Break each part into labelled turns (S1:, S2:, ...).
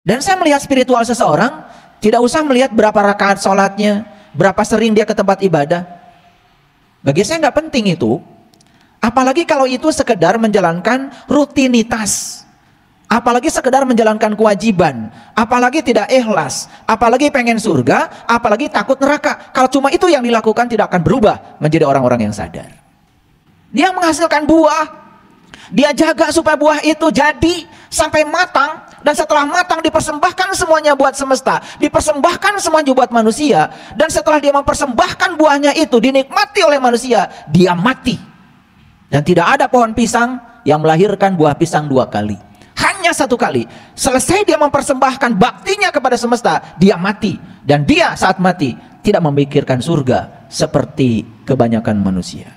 S1: Dan saya melihat spiritual seseorang, tidak usah melihat berapa rakaat sholatnya, berapa sering dia ke tempat ibadah. Bagi saya nggak penting itu. Apalagi kalau itu sekedar menjalankan rutinitas. Apalagi sekedar menjalankan kewajiban. Apalagi tidak ikhlas. Apalagi pengen surga. Apalagi takut neraka. Kalau cuma itu yang dilakukan, tidak akan berubah menjadi orang-orang yang sadar. Dia menghasilkan buah. Dia jaga supaya buah itu jadi sampai matang. Dan setelah matang dipersembahkan semuanya buat semesta. Dipersembahkan semuanya buat manusia. Dan setelah dia mempersembahkan buahnya itu dinikmati oleh manusia, dia mati. Dan tidak ada pohon pisang yang melahirkan buah pisang 2 kali. Hanya 1 kali. Selesai dia mempersembahkan baktinya kepada semesta, dia mati. Dan dia saat mati tidak memikirkan surga seperti kebanyakan manusia.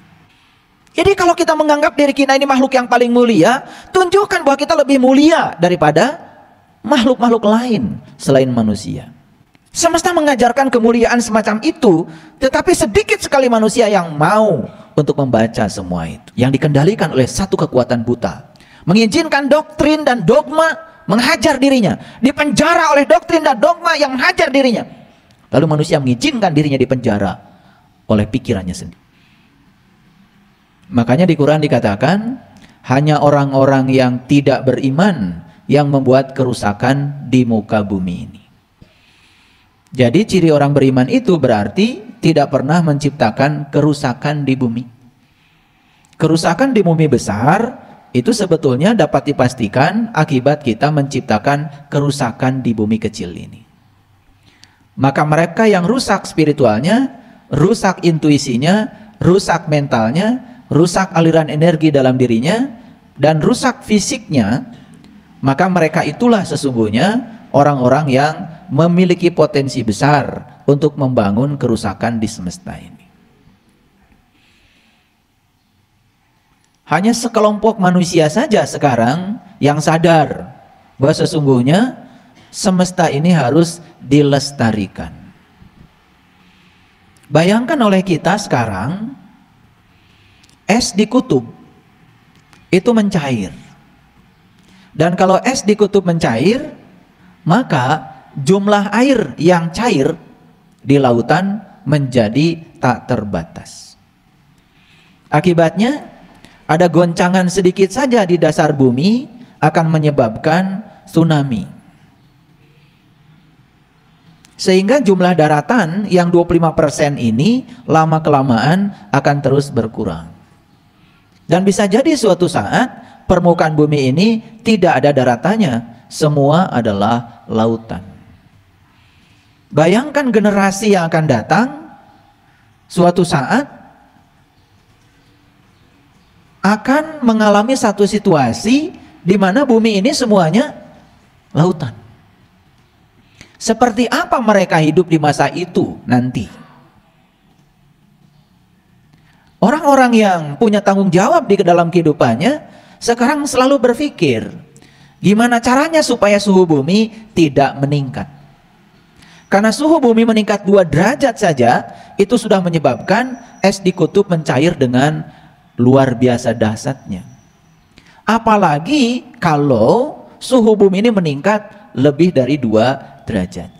S1: Jadi kalau kita menganggap diri kita ini makhluk yang paling mulia, tunjukkan bahwa kita lebih mulia daripada makhluk-makhluk lain selain manusia. Semesta mengajarkan kemuliaan semacam itu, tetapi sedikit sekali manusia yang mau untuk membaca semua itu, yang dikendalikan oleh satu kekuatan buta, mengizinkan doktrin dan dogma menghajar dirinya, dipenjara oleh doktrin dan dogma yang menghajar dirinya, lalu manusia mengizinkan dirinya dipenjara oleh pikirannya sendiri. Makanya di Quran dikatakan, hanya orang-orang yang tidak beriman yang membuat kerusakan di muka bumi ini. Jadi ciri orang beriman itu berarti tidak pernah menciptakan kerusakan di bumi. Kerusakan di bumi besar itu sebetulnya dapat dipastikan akibat kita menciptakan kerusakan di bumi kecil ini. Maka mereka yang rusak spiritualnya, rusak intuisinya, rusak mentalnya, rusak aliran energi dalam dirinya, dan rusak fisiknya, maka mereka itulah sesungguhnya orang-orang yang memiliki potensi besar untuk membangun kerusakan di semesta ini. Hanya sekelompok manusia saja sekarang yang sadar bahwa sesungguhnya semesta ini harus dilestarikan. Bayangkan oleh kita sekarang, es di kutub itu mencair. Dan kalau es di kutub mencair, maka jumlah air yang cair di lautan menjadi tak terbatas. Akibatnya, ada goncangan sedikit saja di dasar bumi akan menyebabkan tsunami. Sehingga jumlah daratan yang 25% ini lama-kelamaan akan terus berkurang. Dan bisa jadi suatu saat permukaan bumi ini tidak ada daratannya, semua adalah lautan. Bayangkan generasi yang akan datang, suatu saat akan mengalami satu situasi di mana bumi ini semuanya lautan. Seperti apa mereka hidup di masa itu nanti? Orang-orang yang punya tanggung jawab di dalam kehidupannya sekarang selalu berpikir, gimana caranya supaya suhu bumi tidak meningkat. Karena suhu bumi meningkat 2 derajat saja, itu sudah menyebabkan es di kutub mencair dengan luar biasa dahsyatnya. Apalagi kalau suhu bumi ini meningkat lebih dari 2 derajat.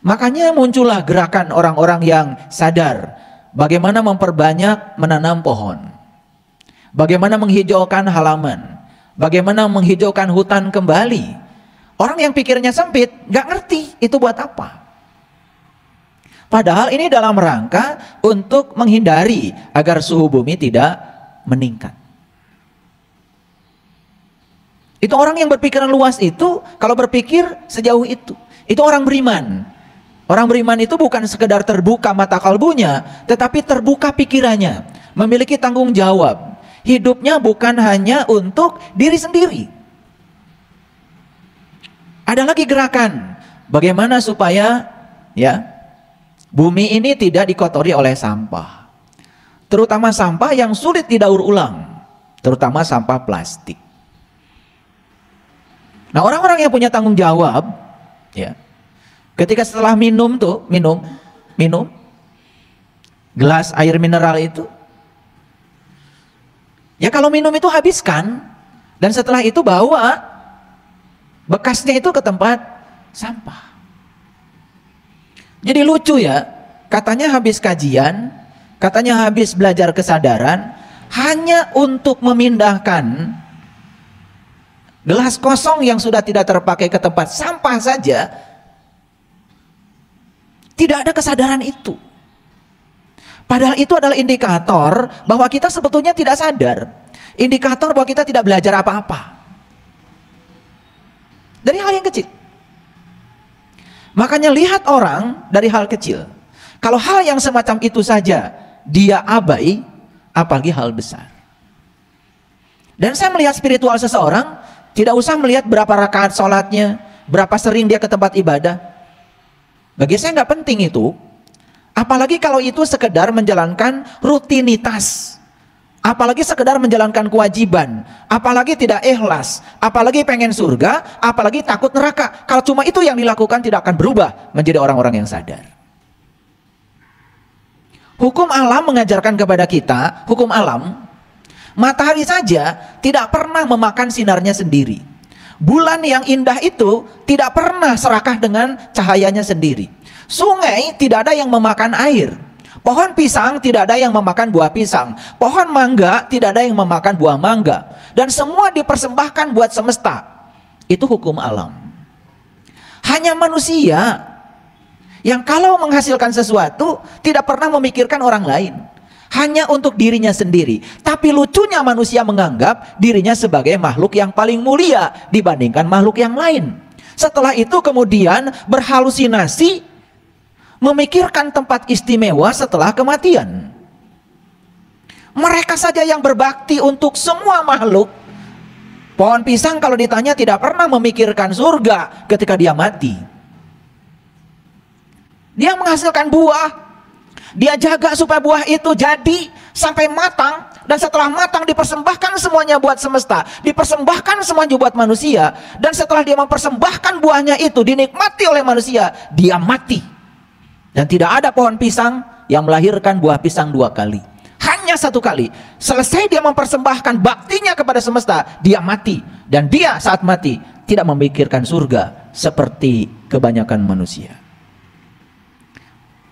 S1: Makanya muncullah gerakan orang-orang yang sadar bagaimana memperbanyak menanam pohon, bagaimana menghijaukan halaman, bagaimana menghijaukan hutan kembali. Orang yang pikirnya sempit nggak ngerti itu buat apa. Padahal ini dalam rangka untuk menghindari agar suhu bumi tidak meningkat. Itu orang yang berpikiran luas itu, kalau berpikir sejauh itu orang beriman. Orang beriman itu bukan sekedar terbuka mata kalbunya, tetapi terbuka pikirannya, memiliki tanggung jawab. Hidupnya bukan hanya untuk diri sendiri. Ada lagi gerakan, bagaimana supaya bumi ini tidak dikotori oleh sampah. Terutama sampah yang sulit didaur ulang, terutama sampah plastik. Nah, orang-orang yang punya tanggung jawab, ketika setelah minum gelas air mineral itu, kalau minum itu habiskan, dan setelah itu bawa bekasnya itu ke tempat sampah. Jadi lucu ya, katanya habis kajian, katanya habis belajar kesadaran, hanya untuk memindahkan gelas kosong yang sudah tidak terpakai ke tempat sampah saja, tidak ada kesadaran itu. Padahal itu adalah indikator bahwa kita sebetulnya tidak sadar. Indikator bahwa kita tidak belajar apa-apa. Dari hal yang kecil. Makanya lihat orang dari hal kecil. Kalau hal yang semacam itu saja dia abai, apalagi hal besar. Dan saya melihat spiritual seseorang, tidak usah melihat berapa rakaat sholatnya, berapa sering dia ke tempat ibadah. Bagi saya nggak penting itu. Apalagi kalau itu sekedar menjalankan rutinitas. Apalagi sekedar menjalankan kewajiban. Apalagi tidak ikhlas. Apalagi pengen surga. Apalagi takut neraka. Kalau cuma itu yang dilakukan, tidak akan berubah menjadi orang-orang yang sadar. Hukum alam mengajarkan kepada kita, hukum alam, matahari saja tidak pernah memakan sinarnya sendiri. Bulan yang indah itu tidak pernah serakah dengan cahayanya sendiri. Sungai tidak ada yang memakan air. Pohon pisang tidak ada yang memakan buah pisang. Pohon mangga tidak ada yang memakan buah mangga. Dan semua dipersembahkan buat semesta. Itu hukum alam. Hanya manusia yang kalau menghasilkan sesuatu tidak pernah memikirkan orang lain. Hanya untuk dirinya sendiri. Tapi lucunya manusia menganggap dirinya sebagai makhluk yang paling mulia dibandingkan makhluk yang lain. Setelah itu kemudian berhalusinasi, memikirkan tempat istimewa setelah kematian. Mereka saja yang berbakti untuk semua makhluk. Pohon pisang kalau ditanya tidak pernah memikirkan surga ketika dia mati. Dia menghasilkan buah. Dia jaga supaya buah itu jadi sampai matang. Dan setelah matang dipersembahkan semuanya buat semesta. Dipersembahkan semuanya buat manusia. Dan setelah dia mempersembahkan buahnya itu dinikmati oleh manusia, dia mati. Dan tidak ada pohon pisang yang melahirkan buah pisang 2 kali. Hanya 1 kali. Selesai dia mempersembahkan baktinya kepada semesta, dia mati. Dan dia saat mati tidak memikirkan surga seperti kebanyakan manusia.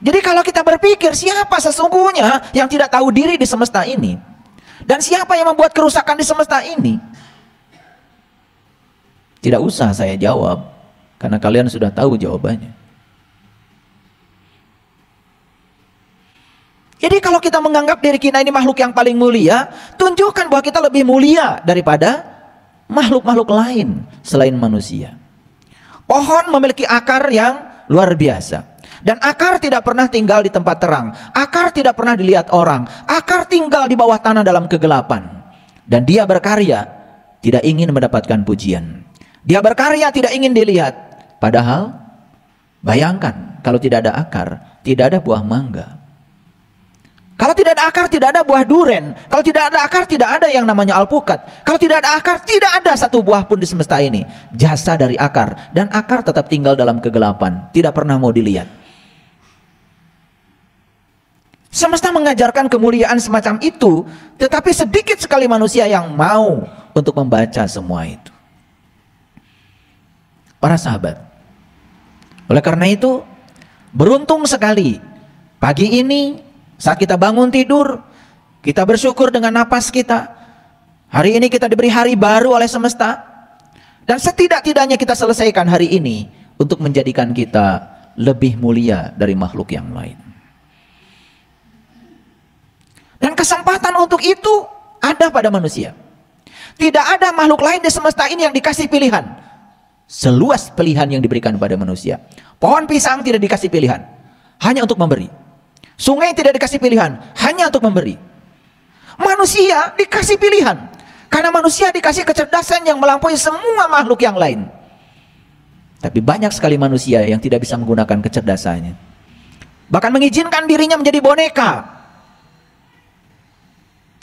S1: Jadi kalau kita berpikir siapa sesungguhnya yang tidak tahu diri di semesta ini, dan siapa yang membuat kerusakan di semesta ini, tidak usah saya jawab, karena kalian sudah tahu jawabannya. Jadi kalau kita menganggap diri kita ini makhluk yang paling mulia, tunjukkan bahwa kita lebih mulia daripada makhluk-makhluk lain selain manusia. Pohon memiliki akar yang luar biasa. Dan akar tidak pernah tinggal di tempat terang. Akar tidak pernah dilihat orang. Akar tinggal di bawah tanah dalam kegelapan. Dan dia berkarya, tidak ingin mendapatkan pujian. Dia berkarya, tidak ingin dilihat. Padahal, bayangkan, kalau tidak ada akar, tidak ada buah mangga. Kalau tidak ada akar, tidak ada buah duren. Kalau tidak ada akar, tidak ada yang namanya alpukat. Kalau tidak ada akar, tidak ada satu buah pun di semesta ini. Jasa dari akar. Dan akar tetap tinggal dalam kegelapan. Tidak pernah mau dilihat. Semesta mengajarkan kemuliaan semacam itu. Tetapi sedikit sekali manusia yang mau untuk membaca semua itu. Para sahabat. Oleh karena itu, beruntung sekali. Pagi ini, saat kita bangun tidur, kita bersyukur dengan napas kita. Hari ini kita diberi hari baru oleh semesta. Dan setidak-tidaknya kita selesaikan hari ini untuk menjadikan kita lebih mulia dari makhluk yang lain. Dan kesempatan untuk itu ada pada manusia. Tidak ada makhluk lain di semesta ini yang dikasih pilihan seluas pilihan yang diberikan pada manusia. Pohon pisang tidak dikasih pilihan, hanya untuk memberi. Sungai tidak dikasih pilihan, hanya untuk memberi. Manusia dikasih pilihan, karena manusia dikasih kecerdasan yang melampaui semua makhluk yang lain. Tapi banyak sekali manusia yang tidak bisa menggunakan kecerdasannya. Bahkan mengizinkan dirinya menjadi boneka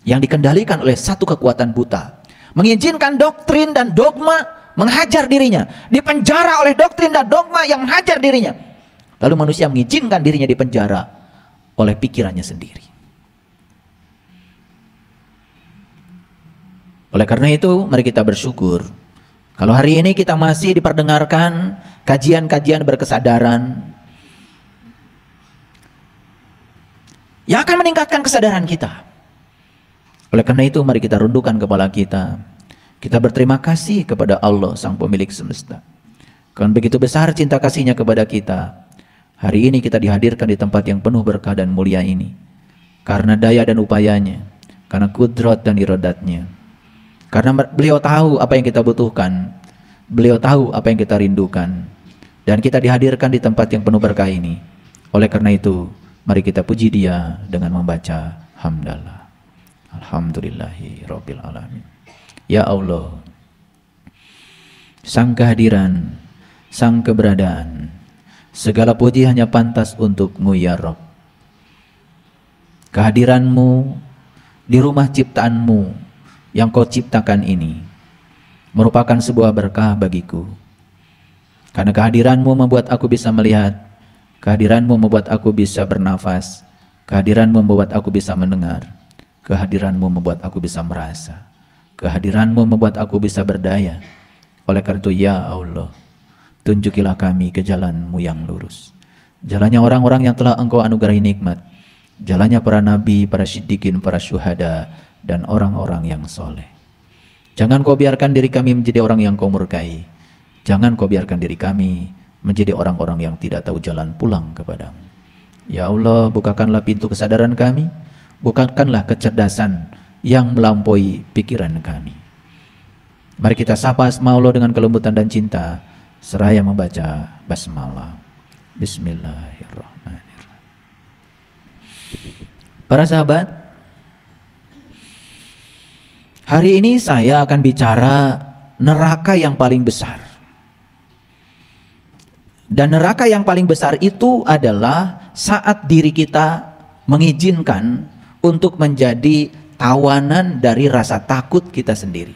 S1: yang dikendalikan oleh satu kekuatan buta. Mengizinkan doktrin dan dogma menghajar dirinya. Dipenjara oleh doktrin dan dogma yang menghajar dirinya. Lalu manusia mengizinkan dirinya dipenjara oleh pikirannya sendiri. Oleh karena itu, mari kita bersyukur Kalau hari ini kita masih diperdengarkan kajian-kajian berkesadaran yang akan meningkatkan kesadaran kita. Oleh karena itu mari kita rundukkan kepala kita. Kita berterima kasih kepada Allah Sang Pemilik Semesta. Karena begitu besar cinta kasih-Nya kepada kita. Hari ini kita dihadirkan di tempat yang penuh berkah dan mulia ini. Karena daya dan upayanya. Karena kudrat dan iradatnya. Karena beliau tahu apa yang kita butuhkan. Beliau tahu apa yang kita rindukan. Dan kita dihadirkan di tempat yang penuh berkah ini. Oleh karena itu, mari kita puji Dia dengan membaca hamdalah. Alhamdulillahi Rabbil Alamin. Ya Allah, Sang kehadiran, Sang keberadaan, segala puji hanya pantas untuk-Mu ya Rabb. Kehadiran-Mu di rumah ciptaan-Mu yang Kau ciptakan ini merupakan sebuah berkah bagiku. Karena kehadiran-Mu membuat aku bisa melihat, kehadiran-Mu membuat aku bisa bernafas, kehadiran-Mu membuat aku bisa mendengar, kehadiran-Mu membuat aku bisa merasa, kehadiran-Mu membuat aku bisa berdaya. Oleh karena itu ya Allah, tunjukilah kami ke jalan-Mu yang lurus, jalannya orang-orang yang telah Engkau anugerahi nikmat, jalannya para nabi, para siddiqin, para syuhada, dan orang-orang yang soleh. Jangan Kau biarkan diri kami menjadi orang yang Kau murkai. Jangan Kau biarkan diri kami menjadi orang-orang yang tidak tahu jalan pulang kepadamu. Ya Allah, bukakanlah pintu kesadaran kami, bukakanlah kecerdasan yang melampaui pikiran kami. Mari kita sapa asma Allah dengan kelembutan dan cinta, seraya membaca basmalah. Bismillahirrahmanirrahim. Para sahabat, hari ini saya akan bicara neraka yang paling besar. Dan neraka yang paling besar itu adalah saat diri kita mengizinkan untuk menjadi tawanan dari rasa takut kita sendiri.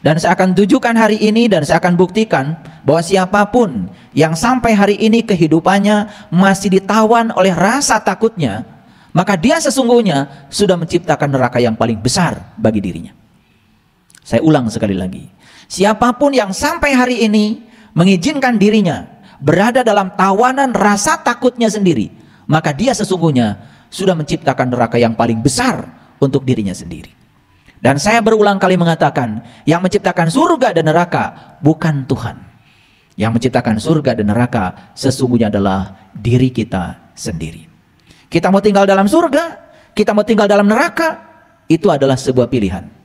S1: Dan saya akan tunjukkan hari ini dan saya akan buktikan bahwa siapapun yang sampai hari ini kehidupannya masih ditawan oleh rasa takutnya, maka dia sesungguhnya sudah menciptakan neraka yang paling besar bagi dirinya. Saya ulang sekali lagi. Siapapun yang sampai hari ini mengizinkan dirinya berada dalam tawanan rasa takutnya sendiri, maka dia sesungguhnya sudah menciptakan neraka yang paling besar untuk dirinya sendiri. Dan saya berulang kali mengatakan, yang menciptakan surga dan neraka bukan Tuhan. Yang menciptakan surga dan neraka sesungguhnya adalah diri kita sendiri. Kita mau tinggal dalam surga, kita mau tinggal dalam neraka, itu adalah sebuah pilihan.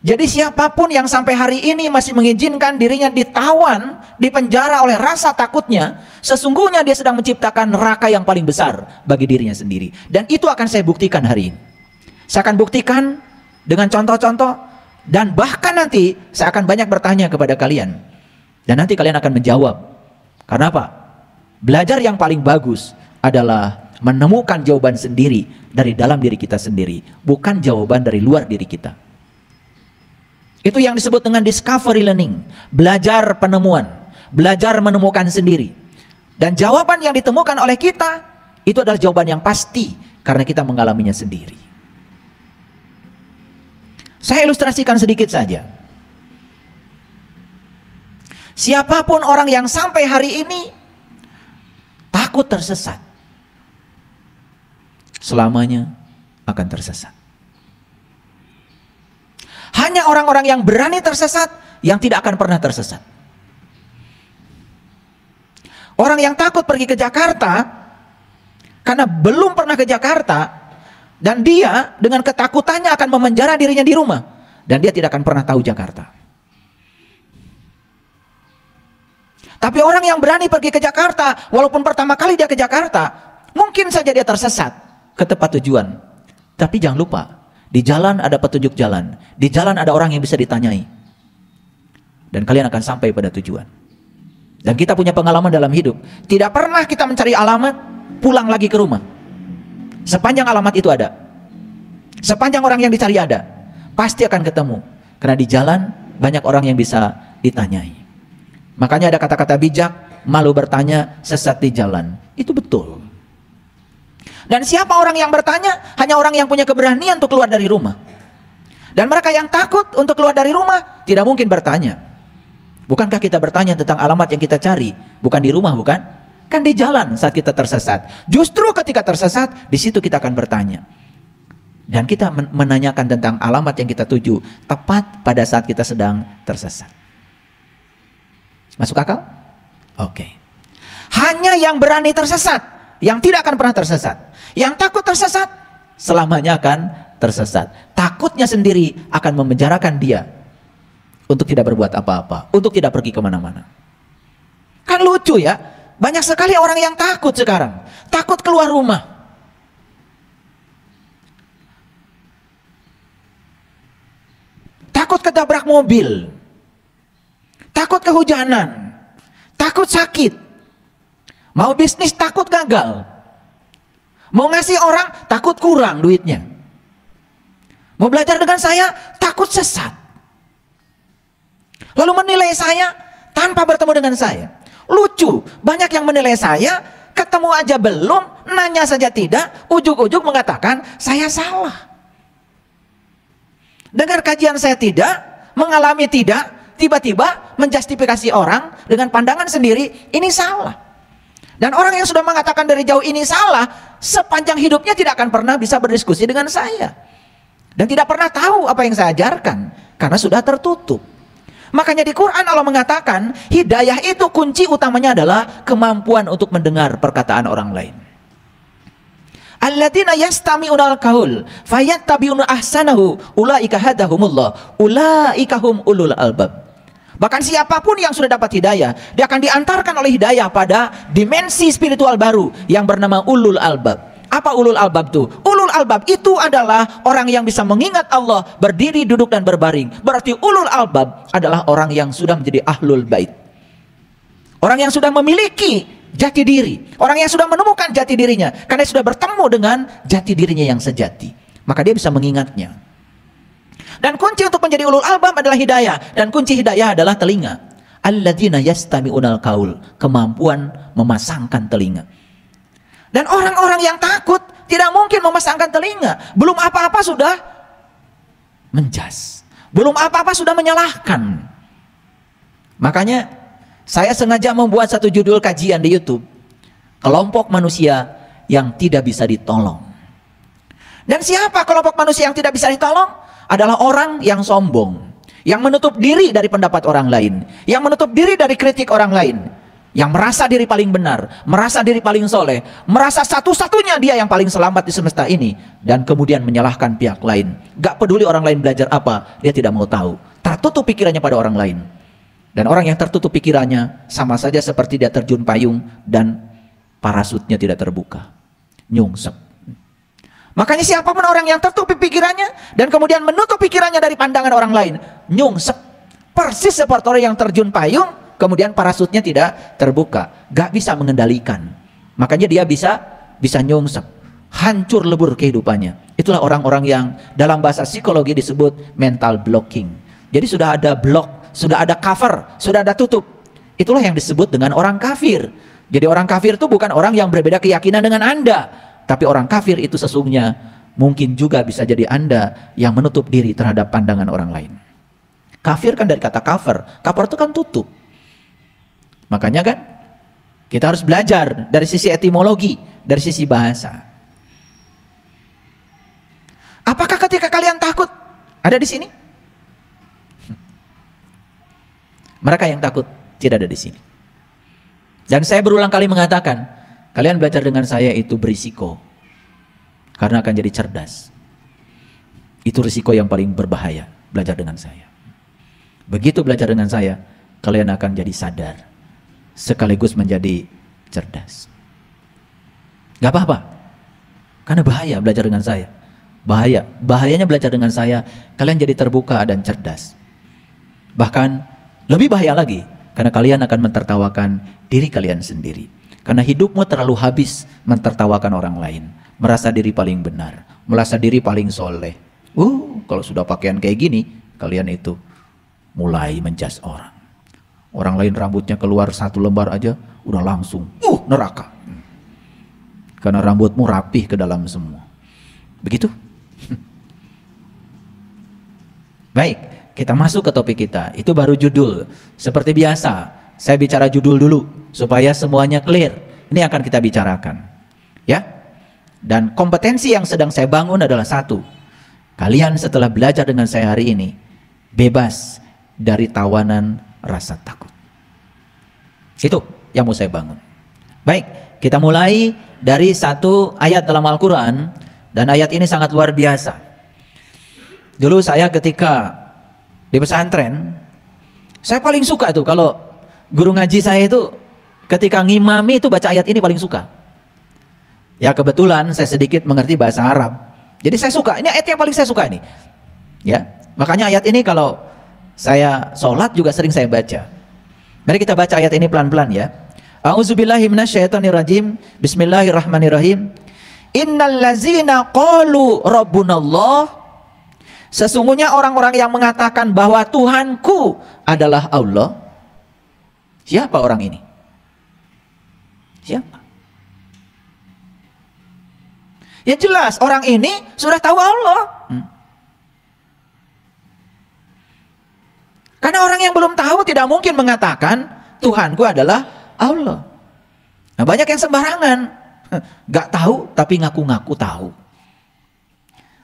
S1: Jadi siapapun yang sampai hari ini masih mengizinkan dirinya ditawan, dipenjara oleh rasa takutnya, sesungguhnya dia sedang menciptakan neraka yang paling besar bagi dirinya sendiri. Dan itu akan saya buktikan hari ini. Saya akan buktikan dengan contoh-contoh, dan bahkan nanti saya akan banyak bertanya kepada kalian. Dan nanti kalian akan menjawab. Karena apa? Belajar yang paling bagus adalah menemukan jawaban sendiri dari dalam diri kita sendiri, bukan jawaban dari luar diri kita. Itu yang disebut dengan discovery learning, belajar penemuan, belajar menemukan sendiri. Dan jawaban yang ditemukan oleh kita, itu adalah jawaban yang pasti, karena kita mengalaminya sendiri. Saya ilustrasikan sedikit saja. Siapapun orang yang sampai hari ini takut tersesat, selamanya akan tersesat. Hanya orang-orang yang berani tersesat yang tidak akan pernah tersesat. Orang yang takut pergi ke Jakarta karena belum pernah ke Jakarta, dan dia dengan ketakutannya akan memenjara dirinya di rumah, dan dia tidak akan pernah tahu Jakarta. Tapi orang yang berani pergi ke Jakarta, walaupun pertama kali dia ke Jakarta, mungkin saja dia tersesat ke tempat tujuan. Tapi jangan lupa, di jalan ada petunjuk jalan. Di jalan ada orang yang bisa ditanyai. Dan kalian akan sampai pada tujuan. Dan kita punya pengalaman dalam hidup. Tidak pernah kita mencari alamat, pulang lagi ke rumah. Sepanjang alamat itu ada. Sepanjang orang yang dicari ada. Pasti akan ketemu. Karena di jalan banyak orang yang bisa ditanyai. Makanya ada kata-kata bijak, malu bertanya, sesat di jalan. Itu betul. Dan siapa orang yang bertanya? Hanya orang yang punya keberanian untuk keluar dari rumah. Dan mereka yang takut untuk keluar dari rumah tidak mungkin bertanya. Bukankah kita bertanya tentang alamat yang kita cari? Bukan di rumah, bukan? Kan di jalan saat kita tersesat. Justru ketika tersesat, di situ kita akan bertanya. Dan kita menanyakan tentang alamat yang kita tuju tepat pada saat kita sedang tersesat. Masuk akal? Oke. Hanya yang berani tersesat, yang tidak akan pernah tersesat. Yang takut tersesat, selamanya akan tersesat. Takutnya sendiri akan memenjarakan dia untuk tidak berbuat apa-apa, untuk tidak pergi kemana-mana. Kan lucu ya, banyak sekali orang yang takut sekarang, takut keluar rumah. Takut ketabrak mobil, takut kehujanan, takut sakit, mau bisnis takut gagal, mau ngasih orang takut kurang duitnya, mau belajar dengan saya takut sesat, lalu menilai saya tanpa bertemu dengan saya. Lucu, banyak yang menilai saya, ketemu aja belum, nanya saja tidak, ujug-ujug mengatakan saya salah. Dengar kajian saya tidak, mengalami tidak, tiba-tiba menjustifikasi orang dengan pandangan sendiri, ini salah. Dan orang yang sudah mengatakan dari jauh ini salah, sepanjang hidupnya tidak akan pernah bisa berdiskusi dengan saya. Dan tidak pernah tahu apa yang saya ajarkan, karena sudah tertutup. Makanya di Quran Allah mengatakan, hidayah itu kunci utamanya adalah kemampuan untuk mendengar perkataan orang lain. Alladzina yastami'unal qaul fayattabi'una ahsanahu ulaika hadahumullah ulaika hum ulul albab. Bahkan siapapun yang sudah dapat hidayah, dia akan diantarkan oleh hidayah pada dimensi spiritual baru yang bernama ulul albab. Apa ulul albab itu? Ulul albab itu adalah orang yang bisa mengingat Allah berdiri, duduk dan berbaring. Berarti ulul albab adalah orang yang sudah menjadi ahlul bait. Orang yang sudah memiliki jati diri, orang yang sudah menemukan jati dirinya, karena sudah bertemu dengan jati dirinya yang sejati, maka dia bisa mengingatnya. Dan kunci untuk menjadi ulul albab adalah hidayah, dan kunci hidayah adalah telinga. Alladzina yastami'unal qaul, kemampuan memasangkan telinga. Dan orang-orang yang takut tidak mungkin memasangkan telinga, belum apa-apa sudah menjas, belum apa-apa sudah menyalahkan. Makanya saya sengaja membuat satu judul kajian di YouTube, kelompok manusia yang tidak bisa ditolong. Dan siapa kelompok manusia yang tidak bisa ditolong? Adalah orang yang sombong, yang menutup diri dari pendapat orang lain, yang menutup diri dari kritik orang lain, yang merasa diri paling benar, merasa diri paling soleh, merasa satu-satunya dia yang paling selamat di semesta ini, dan kemudian menyalahkan pihak lain. Gak peduli orang lain belajar apa, dia tidak mau tahu, tertutup pikirannya pada orang lain. Dan orang yang tertutup pikirannya sama saja seperti dia terjun payung dan parasutnya tidak terbuka, nyungsep. Makanya siapapun orang yang tertutup pikirannya dan kemudian menutup pikirannya dari pandangan orang lain, nyungsep. Persis seperti orang yang terjun payung, kemudian parasutnya tidak terbuka, gak bisa mengendalikan. Makanya dia bisa nyungsep, hancur lebur kehidupannya. Itulah orang-orang yang dalam bahasa psikologi disebut mental blocking. Jadi sudah ada blok, sudah ada cover, sudah ada tutup. Itulah yang disebut dengan orang kafir. Jadi orang kafir itu bukan orang yang berbeda keyakinan dengan Anda, tapi orang kafir itu sesungguhnya mungkin juga bisa jadi Anda yang menutup diri terhadap pandangan orang lain. Kafir kan dari kata cover, cover itu kan tutup. Makanya kan kita harus belajar dari sisi etimologi, dari sisi bahasa. Apakah ketika kalian takut ada di sini? Mereka yang takut tidak ada di sini. Dan saya berulang kali mengatakan, kalian belajar dengan saya itu berisiko, karena akan jadi cerdas. Itu risiko yang paling berbahaya, belajar dengan saya. Begitu belajar dengan saya, kalian akan jadi sadar, sekaligus menjadi cerdas. Gak apa-apa, karena bahaya belajar dengan saya. Bahayanya belajar dengan saya, kalian jadi terbuka dan cerdas. Bahkan lebih bahaya lagi, karena kalian akan mentertawakan diri kalian sendiri. Karena hidupmu terlalu habis mentertawakan orang lain, merasa diri paling benar, merasa diri paling soleh. Kalau sudah pakaian kayak gini, kalian itu mulai menjas orang. Orang lain rambutnya keluar 1 lembar aja, udah langsung neraka. Karena rambutmu rapih ke dalam semua. Begitu? Baik, kita masuk ke topik kita. Itu baru judul. Seperti biasa, saya bicara judul dulu supaya semuanya clear. Ini akan kita bicarakan. Ya. Dan kompetensi yang sedang saya bangun adalah satu. Kalian setelah belajar dengan saya hari ini, bebas dari tawanan rasa takut. Itu yang mau saya bangun. Baik, kita mulai dari satu ayat dalam Al-Quran. Dan ayat ini sangat luar biasa. Dulu saya ketika di pesantren, saya paling suka tuh kalau guru ngaji saya itu ketika ngimami itu baca ayat ini paling suka. Ya kebetulan saya sedikit mengerti bahasa Arab. Jadi saya suka, ini ayat yang paling saya suka nih. Ya, makanya ayat ini kalau saya sholat juga sering saya baca. Mari kita baca ayat ini pelan-pelan ya. A'udzubillahi minasyaitonirrajim. Bismillahirrahmanirrahim. Innal ladzina qalu rabbunallah. Sesungguhnya orang-orang yang mengatakan bahwa Tuhanku adalah Allah. Siapa orang ini? Siapa? Ya jelas orang ini sudah tahu Allah. Karena orang yang belum tahu tidak mungkin mengatakan Tuhanku adalah Allah. Nah, banyak yang sembarangan, gak tahu tapi ngaku-ngaku tahu.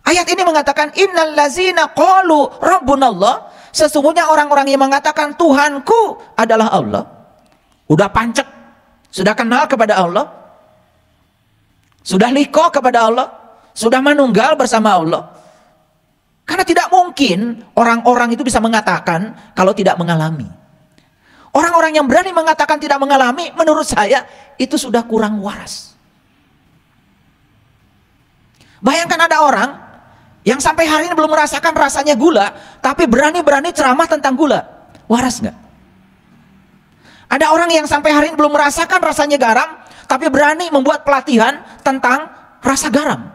S1: Ayat ini mengatakan innal ladzina qalu rabbunallah, sesungguhnya orang-orang yang mengatakan Tuhanku adalah Allah. Udah pancek, sudah kenal kepada Allah, sudah liko kepada Allah, sudah manunggal bersama Allah. Karena tidak mungkin orang-orang itu bisa mengatakan kalau tidak mengalami. Orang-orang yang berani mengatakan tidak mengalami, menurut saya itu sudah kurang waras. Bayangkan ada orang yang sampai hari ini belum merasakan rasanya gula, tapi berani-berani ceramah tentang gula. Waras nggak? Ada orang yang sampai hari ini belum merasakan rasanya garam, tapi berani membuat pelatihan tentang rasa garam.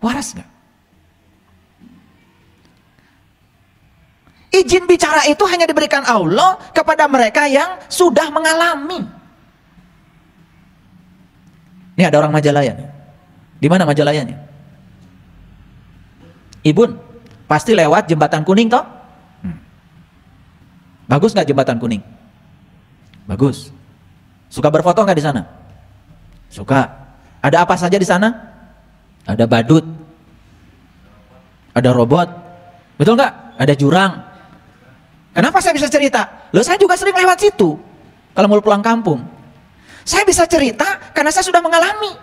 S1: Waras nggak? Izin bicara itu hanya diberikan Allah kepada mereka yang sudah mengalami. Ini ada orang Majalaya nih. Di mana Majalayanya? Ibun, pasti lewat jembatan kuning toh? Bagus nggak jembatan kuning? Bagus. Suka berfoto nggak di sana? Suka. Ada apa saja di sana? Ada badut, ada robot, betul nggak? Ada jurang. Kenapa saya bisa cerita? Loh, saya juga sering lewat situ. Kalau mau pulang kampung, saya bisa cerita karena saya sudah mengalami.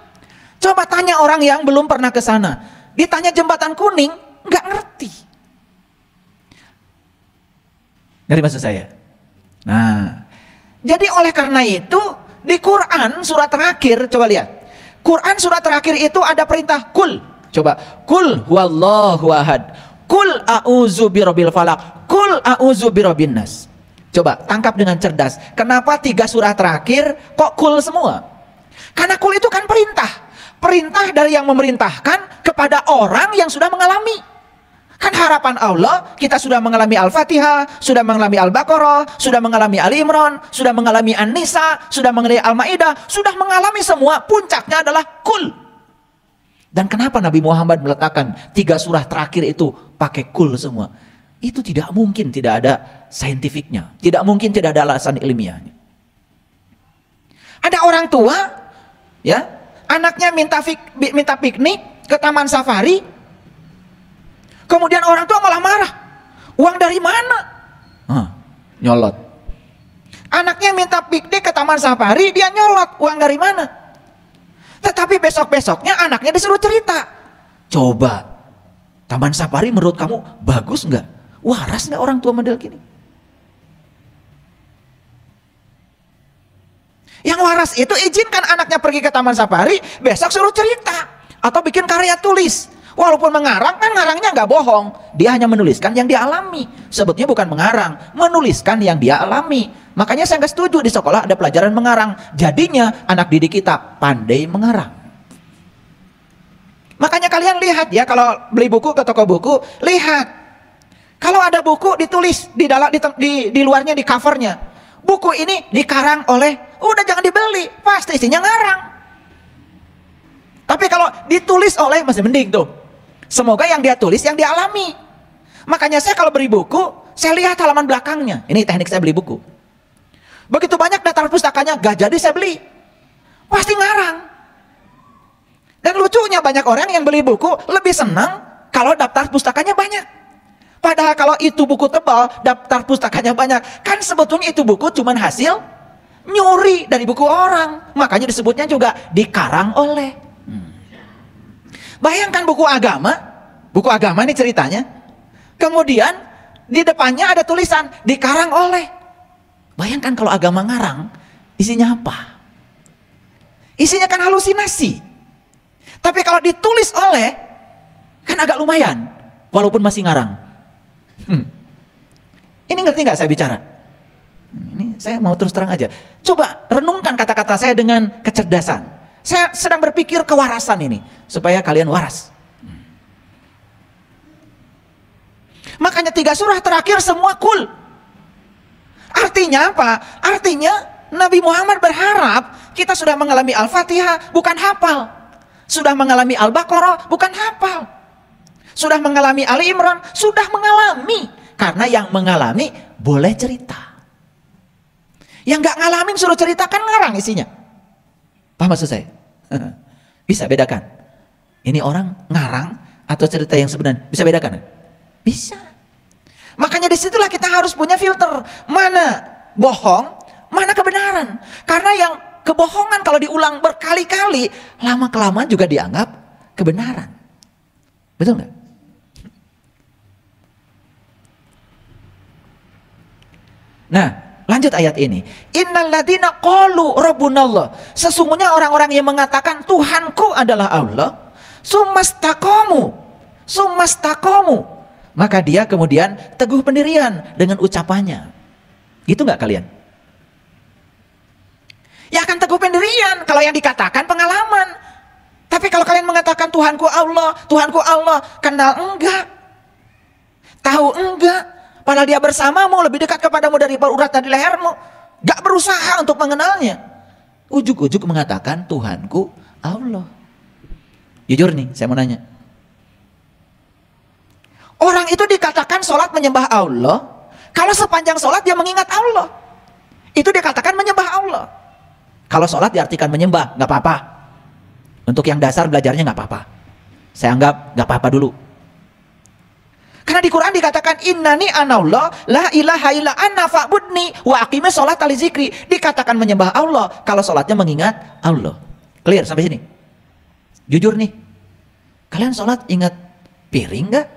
S1: Coba tanya orang yang belum pernah ke sana, ditanya jembatan kuning, nggak ngerti. Ngerti maksud saya? Nah, jadi oleh karena itu di Quran surat terakhir, coba lihat. Quran surat terakhir itu ada perintah kul. Coba, kul huwallahu ahad, kul a'udzu birabbil falaq, kul a'udzu birabbin nas. Coba tangkap dengan cerdas. Kenapa 3 surah terakhir kok kul semua? Karena kul itu kan perintah. Perintah dari yang memerintahkan kepada orang yang sudah mengalami. Kan harapan Allah, kita sudah mengalami Al-Fatihah, sudah mengalami Al-Baqarah, sudah mengalami Ali Imran, sudah mengalami An-Nisa, sudah mengalami Al-Maidah, sudah mengalami semua. Puncaknya adalah kul. Dan kenapa Nabi Muhammad meletakkan 3 surah terakhir itu pakai kul semua? Itu tidak mungkin tidak ada saintifiknya. Tidak mungkin tidak ada alasan ilmiahnya. Ada orang tua, ya, anaknya minta piknik ke taman safari. Kemudian orang tua malah marah. Uang dari mana? Nyolot. Anaknya minta piknik ke taman safari, dia nyolot. Uang dari mana? Tetapi besok-besoknya anaknya disuruh cerita. Coba, taman safari menurut kamu bagus nggak? Waras nggak orang tua model gini? Yang waras itu izinkan anaknya pergi ke taman safari, besok suruh cerita. Atau bikin karya tulis. Walaupun mengarang, kan ngarangnya nggak bohong. Dia hanya menuliskan yang dia alami. Sebetulnya bukan mengarang, menuliskan yang dia alami. Makanya saya nggak setuju di sekolah ada pelajaran mengarang. Jadinya anak didik kita pandai mengarang. Makanya kalian lihat ya, kalau beli buku ke toko buku, lihat. Kalau ada buku ditulis di dalam di luarnya, di covernya, buku ini dikarang oleh, udah jangan dibeli, pasti isinya ngarang. Tapi kalau ditulis oleh, masih mending tuh. Semoga yang dia tulis yang dialami. Makanya saya kalau beli buku, saya lihat halaman belakangnya. Ini teknik saya beli buku. Begitu banyak daftar pustakanya, gak jadi saya beli. Pasti ngarang. Dan lucunya banyak orang yang beli buku lebih senang kalau daftar pustakanya banyak. Padahal kalau itu buku tebal, daftar pustakanya banyak. Kan sebetulnya itu buku cuma hasil nyuri dari buku orang. Makanya disebutnya juga dikarang oleh. Bayangkan buku agama ini ceritanya. Kemudian di depannya ada tulisan dikarang oleh. Bayangkan kalau agama ngarang, isinya apa? Isinya kan halusinasi. Tapi kalau ditulis oleh, kan agak lumayan, walaupun masih ngarang. Ini ngerti nggak saya bicara? Ini saya mau terus terang aja. Coba renungkan kata-kata saya dengan kecerdasan. Saya sedang berpikir kewarasan ini, supaya kalian waras. Makanya 3 surah terakhir semua cool. Artinya apa? Artinya Nabi Muhammad berharap kita sudah mengalami Al-Fatihah, bukan hafal. Sudah mengalami Al-Baqarah, bukan hafal. Sudah mengalami Ali Imran, sudah mengalami. Karena yang mengalami boleh cerita. Yang gak ngalamin suruh cerita kan ngarang isinya. Paham maksud saya? Bisa bedakan? Ini orang ngarang atau cerita yang sebenarnya? Bisa bedakan? Bisa. Makanya disitulah kita harus punya filter. Mana bohong, mana kebenaran. Karena yang kebohongan kalau diulang berkali-kali, lama-kelamaan juga dianggap kebenaran. Betul nggak? Nah, lanjut ayat ini. Innalladzina qalu rabbunallah. Sesungguhnya orang-orang yang mengatakan Tuhanku adalah Allah, sumastaqamu. Maka dia kemudian teguh pendirian dengan ucapannya. Gitu nggak kalian? Ya akan teguh pendirian kalau yang dikatakan pengalaman. Tapi kalau kalian mengatakan Tuhanku Allah, kenal enggak? Tahu enggak? Padahal dia bersamamu, lebih dekat kepadamu dari urat di lehermu. Gak berusaha untuk mengenalnya. Ujuk-ujuk mengatakan Tuhanku Allah. Jujur nih, saya mau nanya. Orang itu dikatakan sholat menyembah Allah. Kalau sepanjang sholat dia mengingat Allah, itu dikatakan menyembah Allah. Kalau sholat diartikan menyembah, gak apa-apa. Untuk yang dasar belajarnya gak apa-apa. Saya anggap gak apa-apa dulu. Karena di Quran dikatakan innani anallah la ilaha illa anna fa'budni wa aqimis sholat li zikri. Dikatakan menyembah Allah kalau sholatnya mengingat Allah. Clear sampai sini? Jujur nih, kalian sholat ingat piring gak?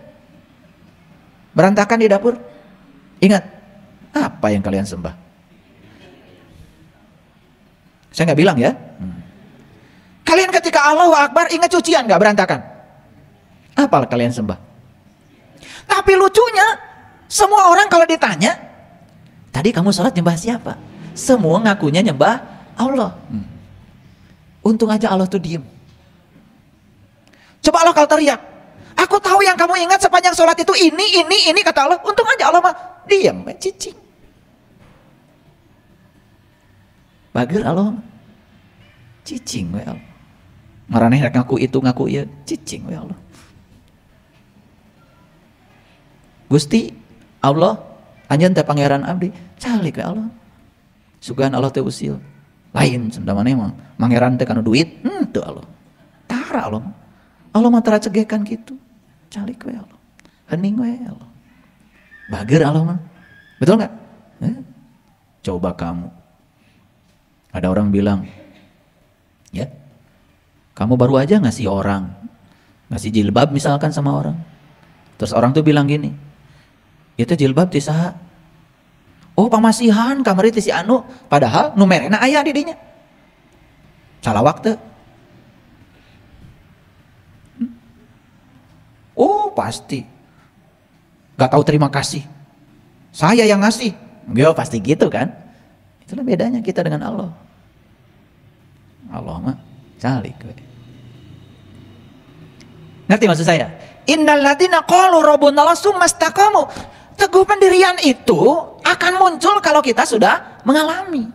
S1: Berantakan di dapur? Ingat apa yang kalian sembah? Saya nggak bilang ya. Kalian ketika Allahu Akbar ingat cucian gak berantakan? Apa kalian sembah? Tapi lucunya, semua orang kalau ditanya, tadi kamu sholat nyembah siapa? Semua ngakunya nyembah Allah. Untung aja Allah tuh diem. Coba Allah kalau teriak, aku tahu yang kamu ingat sepanjang sholat itu ini, kata Allah. Untung aja Allah mah diem, cicing. Bager Allah, cicing we Allah. Maraneh ngaku itu ngaku iya, cicing we Allah. Gusti Allah, anjeun teh pangeran abdi, calik we Allah. Sugan Allah teh usil. Lain senda maneh mah pangeran teh kana duit, teu Allah. Tara Allah. Allah mah tara cegekan kitu. Calik we Allah. Hening we Allah. Bager Allah mah. Betul enggak? Coba kamu. Ada orang bilang, ya, kamu baru aja ngasih ngasih jilbab misalkan sama orang. Terus orang tuh bilang gini, itu jilbab ti saha? Oh pamasihan kamari ti si anu, padahal numerena aya di dinya. Salah waktu. Oh pasti. Gak tahu terima kasih. Saya yang ngasih. Yo pasti gitu kan. Itulah bedanya kita dengan Allah. Allah mah calik. Ngerti maksud saya? Innal ladzina qalu rabbunallah tsumastaqamu. Teguh pendirian itu akan muncul kalau kita sudah mengalami.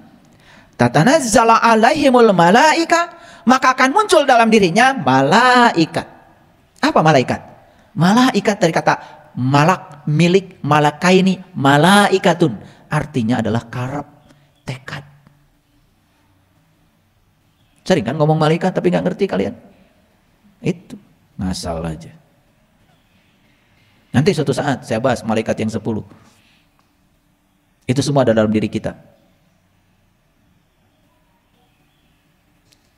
S1: Tatanazzala alaihimul malaika maka akan muncul dalam dirinya malaikat. Apa malaikat? Malaikat dari kata malak, milik, malakaini, malaikatun. Artinya adalah karab, tekad. Sering kan ngomong malaikat tapi nggak ngerti kalian? Itu ngasal aja. Nanti suatu saat saya bahas malaikat yang 10. Itu semua ada dalam diri kita.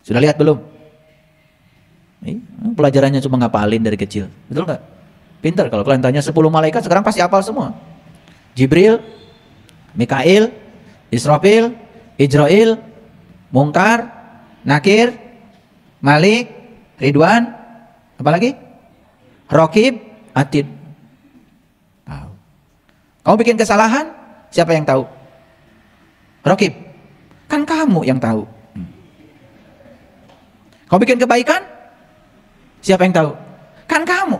S1: Sudah lihat belum? Pelajarannya cuma ngapalin dari kecil. Betul nggak? Pintar kalau kalian tanya 10 malaikat sekarang pasti hafal semua. Jibril, Mikail, Israfil, Ijrail, Mungkar, Nakir, Malik, Ridwan, apa lagi? Raqib, Atid. Tahu. Kamu bikin kesalahan, siapa yang tahu? Raqib. Kan kamu yang tahu. Kamu bikin kebaikan, siapa yang tahu? Kan kamu.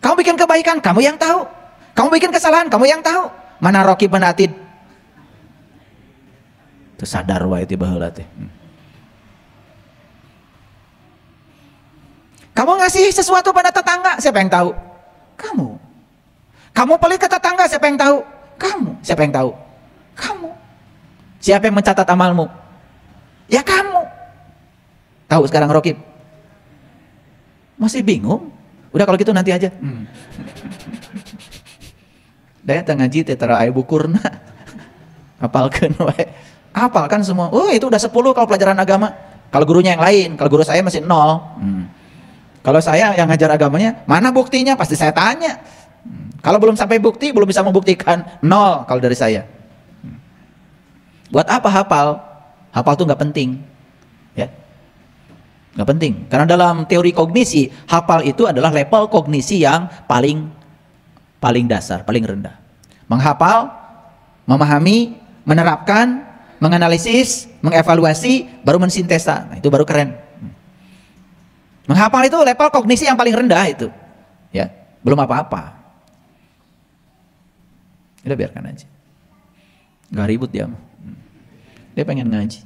S1: Kamu bikin kebaikan, kamu yang tahu. Kamu bikin kesalahan, kamu yang tahu. Mana Raqib, mana Atid? Itu sadar wae ti baheula teh. Kamu ngasih sesuatu pada tetangga, siapa yang tahu? Kamu. Kamu pelit ke tetangga, siapa yang tahu? Kamu. Siapa yang tahu? Kamu. Siapa yang mencatat amalmu? Ya kamu. Tahu sekarang Raqib? Masih bingung? Udah kalau gitu nanti aja. Daya ngaji teh tara aya bukurna. Hafalkeun wae. Hafalkan semua. Oh, itu udah 10 kalau pelajaran agama. Kalau gurunya yang lain, kalau guru saya masih 0. Kalau saya yang ngajar agamanya, mana buktinya? Pasti saya tanya. Kalau belum sampai bukti, belum bisa membuktikan, 0 kalau dari saya. Buat apa hafal? Hafal tuh nggak penting. Ya. Nggak penting. Karena dalam teori kognisi, hafal itu adalah level kognisi yang paling dasar, paling rendah. Menghafal, memahami, menerapkan, menganalisis, mengevaluasi, baru mensintesa. Nah, itu baru keren. Menghafal itu level kognisi yang paling rendah itu. Ya, belum apa-apa. Udah biarkan aja. Gak ribut dia. Dia pengen ngaji.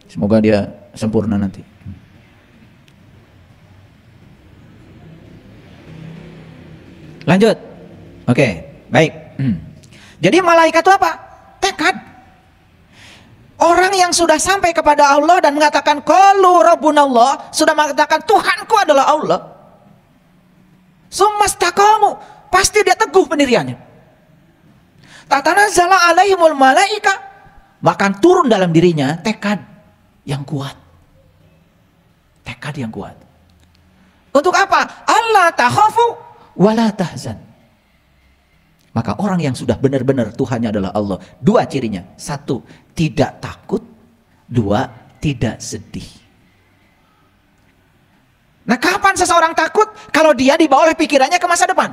S1: Semoga dia sempurna nanti. Lanjut. Oke, baik. Jadi malaikat itu apa? Tekad. Orang yang sudah sampai kepada Allah dan mengatakan qalu rabbunallah, sudah mengatakan Tuhanku adalah Allah. Summastaqamu, pasti dia teguh pendiriannya. Tatanazzala alaihimul malaika, maka turun dalam dirinya tekad yang kuat. Tekad yang kuat. Untuk apa? Allah takhafu wala tahzan. Maka orang yang sudah benar-benar Tuhannya adalah Allah, 2 cirinya. 1, tidak takut. 2, tidak sedih. Nah, kapan seseorang takut? Kalau dia dibawa oleh pikirannya ke masa depan.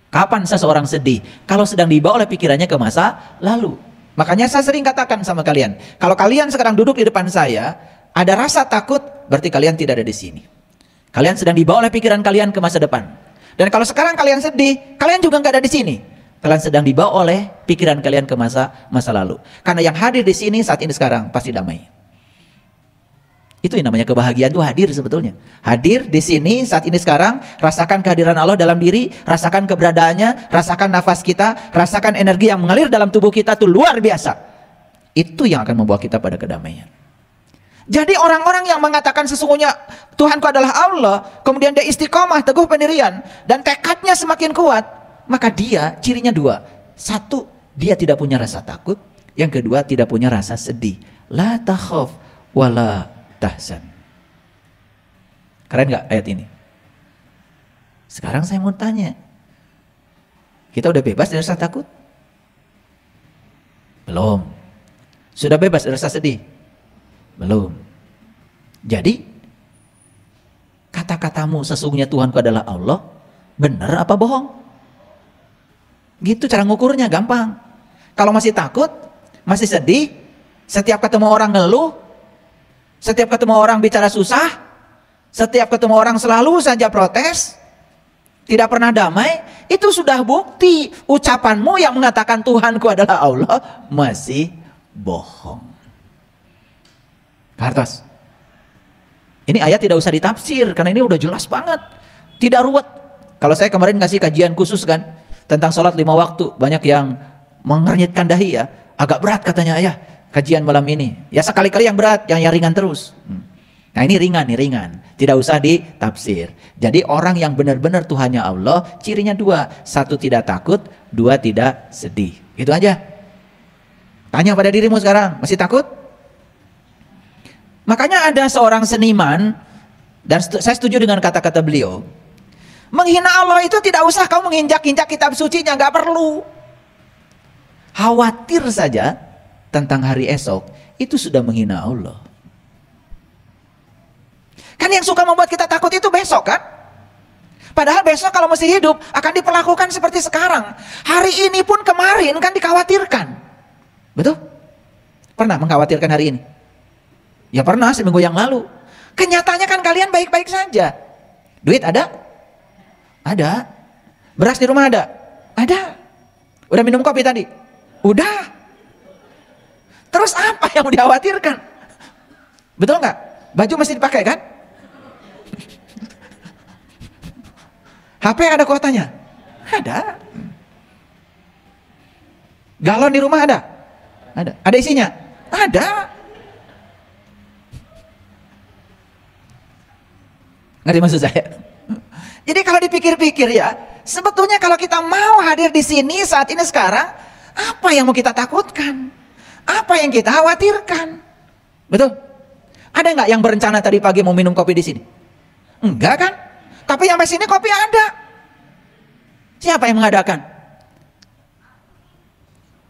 S1: Kapan seseorang sedih? Kalau sedang dibawa oleh pikirannya ke masa lalu. Makanya saya sering katakan sama kalian, kalau kalian sekarang duduk di depan saya, ada rasa takut, berarti kalian tidak ada di sini. Kalian sedang dibawa oleh pikiran kalian ke masa depan. Dan kalau sekarang kalian sedih, kalian juga nggak ada di sini. Kalian sedang dibawa oleh pikiran kalian ke masa lalu. Karena yang hadir di sini saat ini sekarang pasti damai. Itu yang namanya kebahagiaan, itu hadir sebetulnya. Hadir di sini saat ini sekarang, rasakan kehadiran Allah dalam diri, rasakan keberadaannya, rasakan nafas kita, rasakan energi yang mengalir dalam tubuh kita, itu luar biasa. Itu yang akan membawa kita pada kedamaian. Jadi orang-orang yang mengatakan sesungguhnya Tuhanku adalah Allah, kemudian dia istiqomah, teguh pendirian, dan tekadnya semakin kuat, maka dia cirinya 2. 1, dia tidak punya rasa takut. Yang kedua, tidak punya rasa sedih. La takhaf wala tahzan. Keren gak ayat ini? Sekarang saya mau tanya, kita udah bebas dari rasa takut? Belum. Sudah bebas dari rasa sedih? Belum. Jadi kata-katamu sesungguhnya Tuhanku adalah Allah, benar apa bohong? Gitu cara ngukurnya, gampang. Kalau masih takut, masih sedih, setiap ketemu orang ngeluh, setiap ketemu orang bicara susah, setiap ketemu orang selalu saja protes, tidak pernah damai, itu sudah bukti ucapanmu yang mengatakan Tuhanku adalah Allah masih bohong. Hartos. Ini ayat tidak usah ditafsir karena ini udah jelas banget. Tidak ruwet. Kalau saya kemarin ngasih kajian khusus kan tentang sholat 5 waktu, banyak yang mengernyitkan dahi ya. Agak berat katanya, ayah kajian malam ini. Ya sekali-kali yang berat, yang ringan terus. Nah ini ringan nih, ringan. Tidak usah ditafsir. Jadi orang yang benar-benar Tuhannya Allah, cirinya 2. 1 tidak takut, 2 tidak sedih. Itu aja. Tanya pada dirimu sekarang, masih takut? Makanya ada seorang seniman, dan saya setuju dengan kata-kata beliau, menghina Allah itu tidak usah kamu menginjak-injak kitab sucinya, nggak perlu. Khawatir saja tentang hari esok, itu sudah menghina Allah. Kan yang suka membuat kita takut itu besok kan? Padahal besok kalau masih hidup akan diperlakukan seperti sekarang. Hari ini pun kemarin kan dikhawatirkan. Betul? Pernah mengkhawatirkan hari ini? Ya pernah, seminggu yang lalu. Kenyataannya kan kalian baik-baik saja. Duit ada? Ada. Beras di rumah ada? Ada. Udah minum kopi tadi? Udah. Terus apa yang mau dikhawatirkan? Betul nggak? Baju masih dipakai kan? HP ada kuotanya? Ada. Galon di rumah ada? Ada. Ada isinya? Ada. Ngerti maksud saya? Jadi kalau dipikir-pikir ya, sebetulnya kalau kita mau hadir di sini saat ini sekarang, apa yang mau kita takutkan? Apa yang kita khawatirkan? Betul? Ada nggak yang berencana tadi pagi mau minum kopi di sini? Enggak kan? Tapi sampai sini kopi ada. Siapa yang mengadakan?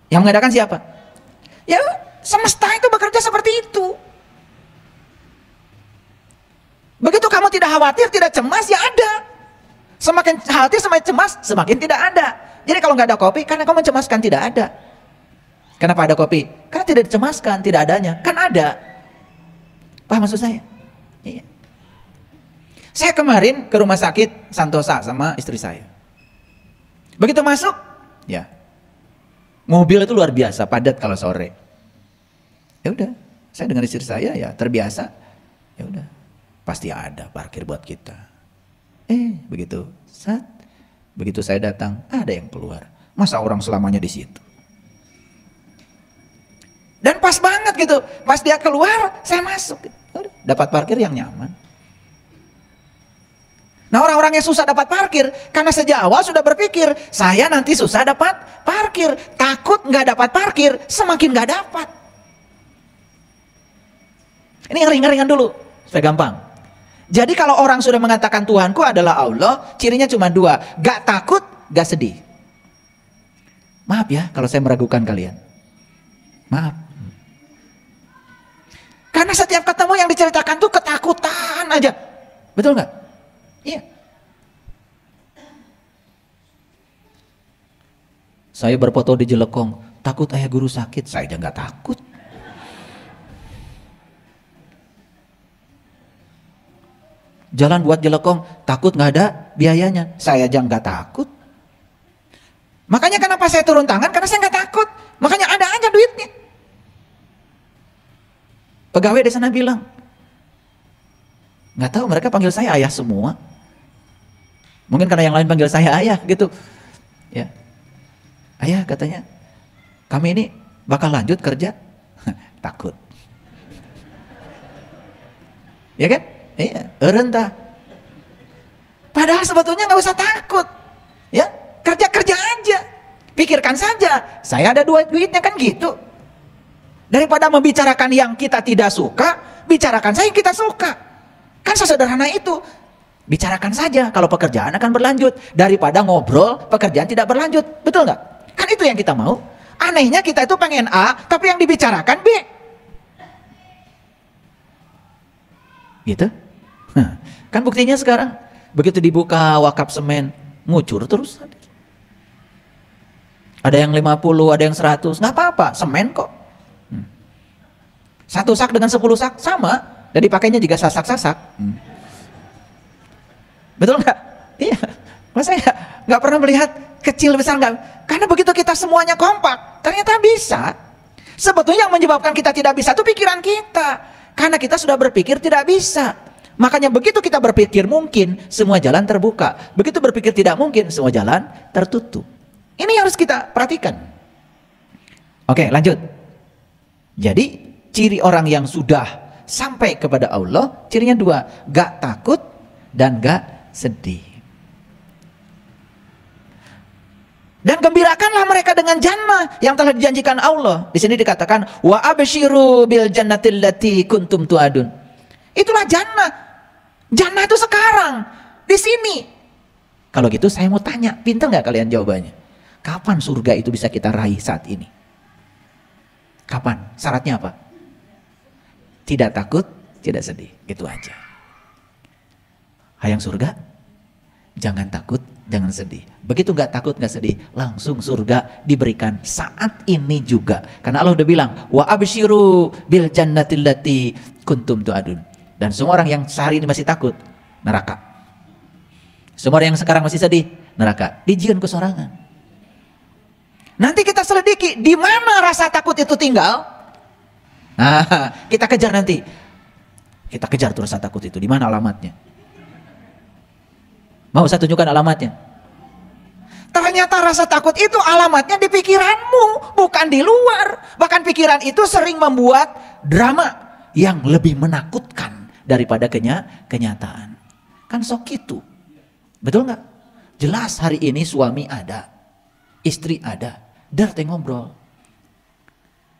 S1: Yang mengadakan siapa? Ya semesta itu bekerja seperti itu. Begitu kamu tidak khawatir, tidak cemas, ya ada. Semakin khawatir, semakin cemas, semakin tidak ada. Jadi kalau nggak ada kopi, karena kamu mencemaskan tidak ada. Kenapa ada kopi? Karena tidak dicemaskan, tidak adanya. Kan ada. Paham maksud saya? Iya. Saya kemarin ke rumah sakit Santosa sama istri saya. Begitu masuk, ya mobil itu luar biasa padat kalau sore. Ya udah, saya dengan istri saya ya terbiasa. Ya udah, pasti ada parkir buat kita. Begitu saya datang, ada yang keluar. Masa orang selamanya di situ? Dan pas banget gitu, pas dia keluar, saya masuk. Udah, dapat parkir yang nyaman. Nah orang-orang yang susah dapat parkir, karena sejak awal sudah berpikir, saya nanti susah dapat parkir. Takut nggak dapat parkir, semakin nggak dapat. Ini yang ringan-ringan dulu, supaya gampang. Jadi kalau orang sudah mengatakan Tuhanku adalah Allah, cirinya cuma 2, gak takut, gak sedih. Maaf ya kalau saya meragukan kalian. Maaf. Karena setiap ketemu yang diceritakan tuh ketakutan aja. Betul nggak? Iya. Saya berfoto di Jelekong, takut ayah guru sakit, saya aja nggak takut. Jalan buat Jelekong, takut nggak ada biayanya, saya aja nggak takut. Makanya kenapa saya turun tangan? Karena saya nggak takut. Makanya ada aja duitnya. Pegawai di sana bilang, nggak tahu mereka panggil saya ayah semua. Mungkin karena yang lain panggil saya ayah gitu. Ya, ayah katanya, kami ini bakal lanjut kerja. Takut. Ya kan? Iya, rentah. Padahal sebetulnya nggak usah takut. Ya, kerja-kerja aja. Pikirkan saja, saya ada duitnya kan gitu. Daripada membicarakan yang kita tidak suka, bicarakan saja yang kita suka. Kan sesederhana itu. Bicarakan saja kalau pekerjaan akan berlanjut. Daripada ngobrol, pekerjaan tidak berlanjut. Betul nggak? Kan itu yang kita mau. Anehnya kita itu pengen A, tapi yang dibicarakan B. Gitu? Kan buktinya sekarang, begitu dibuka wakaf semen, ngucur terus. Ada yang 50, ada yang 100, nggak apa-apa, semen kok. 1 sak dengan 10 sak sama, dan dipakainya juga sasak-sasak. Betul nggak? Iya. Masa ya nggak pernah melihat kecil besar nggak? Karena begitu kita semuanya kompak, ternyata bisa. Sebetulnya yang menyebabkan kita tidak bisa itu pikiran kita. Karena kita sudah berpikir tidak bisa. Makanya begitu kita berpikir mungkin, semua jalan terbuka. Begitu berpikir tidak mungkin, semua jalan tertutup. Ini yang harus kita perhatikan. Oke, lanjut. Jadi ciri orang yang sudah sampai kepada Allah, cirinya dua, gak takut dan gak sedih. Dan gembirakanlah mereka dengan jannah yang telah dijanjikan Allah. Di sini dikatakan wa absyiru bil jannatil lati kuntum tu'adun. Itulah jannah. Jannah itu sekarang di sini. Kalau gitu saya mau tanya, pintar nggak kalian jawabannya? Kapan surga itu bisa kita raih saat ini? Kapan? Syaratnya apa? Tidak takut, tidak sedih. Gitu aja. Hayang surga, jangan takut, jangan sedih. Begitu nggak takut, nggak sedih, langsung surga diberikan saat ini juga. Karena Allah udah bilang, wa absyiru bil jannatil lati kuntum tu'adun. Dan semua orang yang sehari ini masih takut, neraka. Semua orang yang sekarang masih sedih, neraka. Dijieun kesorangan. Nanti kita selidiki di mana rasa takut itu tinggal. Nah, kita kejar nanti. Kita kejar tuh rasa takut itu. Di mana alamatnya? Mau saya tunjukkan alamatnya? Ternyata rasa takut itu alamatnya di pikiranmu, bukan di luar. Bahkan pikiran itu sering membuat drama yang lebih menakutkan daripada kenyataan. Kan sok gitu. Betul nggak? Jelas hari ini suami ada, istri ada, dar teh ngobrol.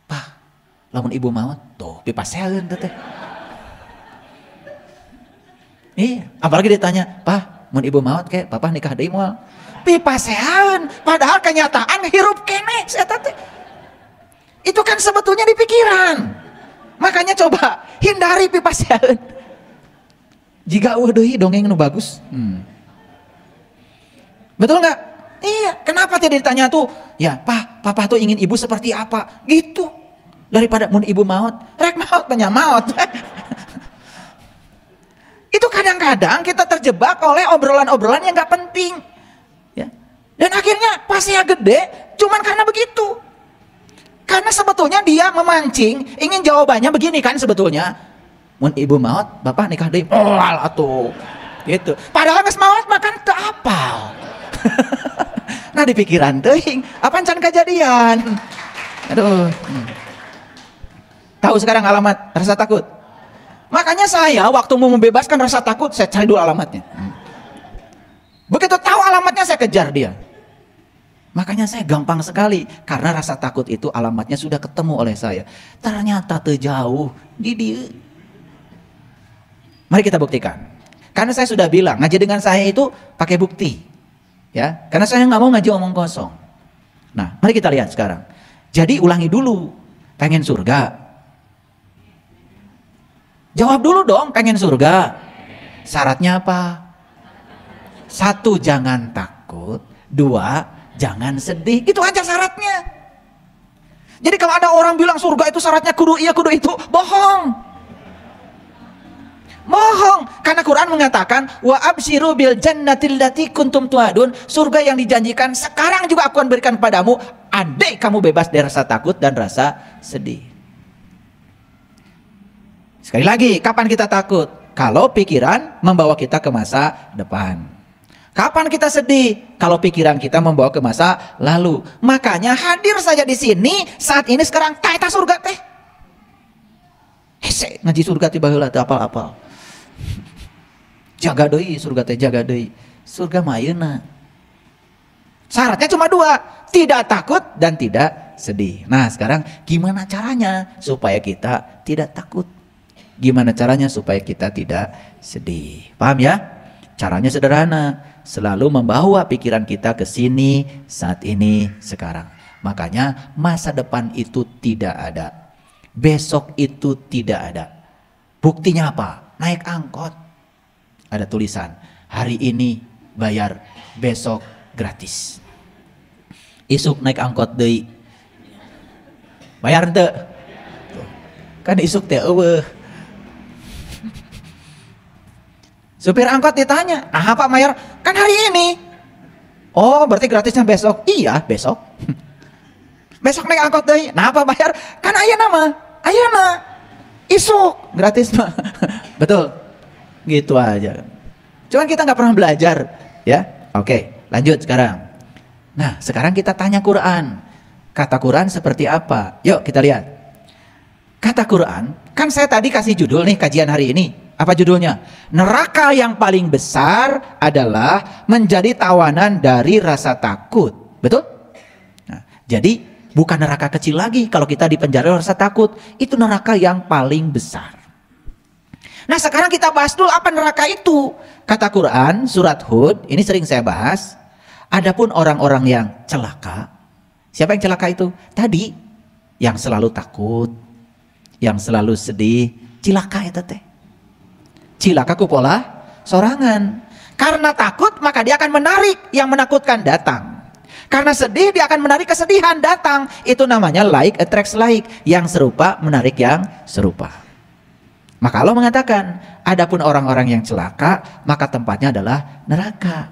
S1: Pak, lamun ibu maut, tuh pipaseun teh. Iya, apalagi ditanya, Pak, mun ibu maut ke, papa nikah deui moal. Pipaseun, padahal kenyataan hirup kene eta teh. Itu kan sebetulnya di pikiran. Makanya coba hindari pipaseun. Jika deui dongeng nu bagus. Betul nggak? Iya, kenapa tidak ditanya tuh? Ya, Pak, papa tuh ingin ibu seperti apa? Gitu. Daripada mun ibu maut, rek maut banyak maut. Itu kadang-kadang kita terjebak oleh obrolan-obrolan yang nggak penting. Ya. Dan akhirnya pasnya gede, cuman karena begitu. Karena sebetulnya dia memancing, ingin jawabannya begini kan sebetulnya. Mun ibu maut, bapak nikah deui. Oh, atuh. Gitu. Padahal geus maut makan teu apal. Nah di pikiran teuing, apaan can kejadian. Aduh. Tahu sekarang alamat rasa takut? Makanya saya waktu mau membebaskan rasa takut, saya cari dulu alamatnya. Begitu tahu alamatnya saya kejar dia. Makanya saya gampang sekali, karena rasa takut itu alamatnya sudah ketemu oleh saya. Ternyata terjauh di dia. Mari kita buktikan. Karena saya sudah bilang, ngaji dengan saya itu pakai bukti. Ya, karena saya nggak mau ngaji omong kosong. Nah, mari kita lihat sekarang. Jadi ulangi dulu, pengen surga. Jawab dulu dong, pengen surga. Syaratnya apa? 1, jangan takut. 2, jangan sedih. Itu aja syaratnya. Jadi kalau ada orang bilang surga itu syaratnya kudu iya kudu itu, bohong. Bohong, karena Quran mengatakan wa absyiru bil jannatil lati kuntum tu'adun, surga yang dijanjikan sekarang juga aku akan berikan padamu, andai kamu bebas dari rasa takut dan rasa sedih. Sekali lagi, kapan kita takut? Kalau pikiran membawa kita ke masa depan. Kapan kita sedih? Kalau pikiran kita membawa ke masa lalu. Makanya hadir saja di sini saat ini sekarang taeta surga teh. Hese ngaji surga tiba heula teu apal-apal. Jaga deui surga teh, jaga deui. Surga mah ayeuna. Syaratnya cuma 2, tidak takut dan tidak sedih. Nah, sekarang gimana caranya supaya kita tidak takut? Gimana caranya supaya kita tidak sedih? Paham ya? Caranya sederhana, selalu membawa pikiran kita ke sini, saat ini, sekarang. Makanya masa depan itu tidak ada. Besok itu tidak ada. Buktinya apa? Naik angkot. Ada tulisan, hari ini bayar, besok gratis. Isuk naik angkot deui. Bayar teu? Kan isuk teh eueuh. Supir angkot ditanya, "Ah, Pak bayar?" "Kan hari ini." "Oh, berarti gratisnya besok." "Iya, besok." Besok naik angkot deui. "Nah, apa bayar?" "Kan ayeuna mah." "Ayeuna." Isuk, gratis mah. Betul. Gitu aja. Cuman kita nggak pernah belajar, ya. Oke, lanjut sekarang. Nah, sekarang kita tanya Quran. Kata Quran seperti apa? Yuk kita lihat. Kata Quran, kan saya tadi kasih judul nih kajian hari ini. Apa judulnya? Neraka yang paling besar adalah menjadi tawanan dari rasa takut. Betul? Nah, jadi bukan neraka kecil lagi kalau kita dipenjara rasa takut. Itu neraka yang paling besar. Nah, sekarang kita bahas dulu apa neraka itu. Kata Quran, surat Hud, ini sering saya bahas. Adapun orang-orang yang celaka. Siapa yang celaka itu? Tadi, yang selalu takut, yang selalu sedih. Cilaka ya teh. Cilaka ku pola sorangan. Karena takut, maka dia akan menarik yang menakutkan datang. Karena sedih, dia akan menarik kesedihan datang. Itu namanya like attracts like. Yang serupa menarik yang serupa. Maka Allah mengatakan, adapun orang-orang yang celaka, maka tempatnya adalah neraka.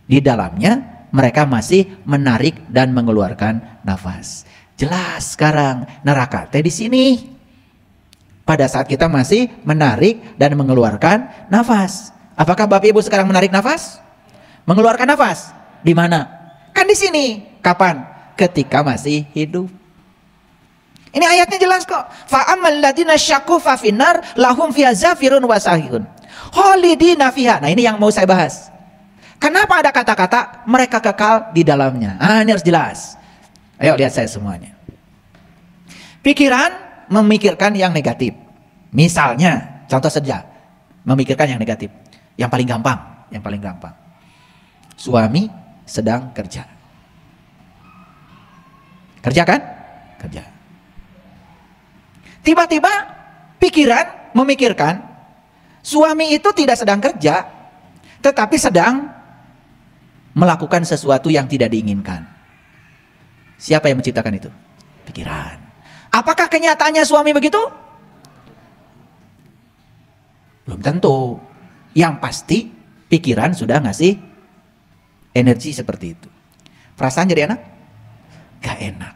S1: Di dalamnya mereka masih menarik dan mengeluarkan nafas. Jelas sekarang neraka teh di sini. Pada saat kita masih menarik dan mengeluarkan nafas. Apakah Bapak Ibu sekarang menarik nafas? Mengeluarkan nafas? Di mana? Kan di sini. Kapan? Ketika masih hidup. Ini ayatnya jelas kok. Fa'amal ladina syaqu fa finnar lahum fiha zafirun wa sahihun. Khalidina fiha. Nah, ini yang mau saya bahas. Kenapa ada kata-kata mereka kekal di dalamnya? Ini harus jelas. Ayo lihat saya semuanya. Pikiran memikirkan yang negatif. Misalnya, contoh saja, memikirkan yang negatif. Yang paling gampang, Suami sedang kerja. Kerja kan? Kerja. Tiba-tiba pikiran memikirkan suami itu tidak sedang kerja, tetapi sedang melakukan sesuatu yang tidak diinginkan. Siapa yang menciptakan itu? Pikiran. Apakah kenyataannya suami begitu? Belum tentu. Yang pasti pikiran sudah ngasih energi seperti itu. Perasaan jadi enak? Gak enak.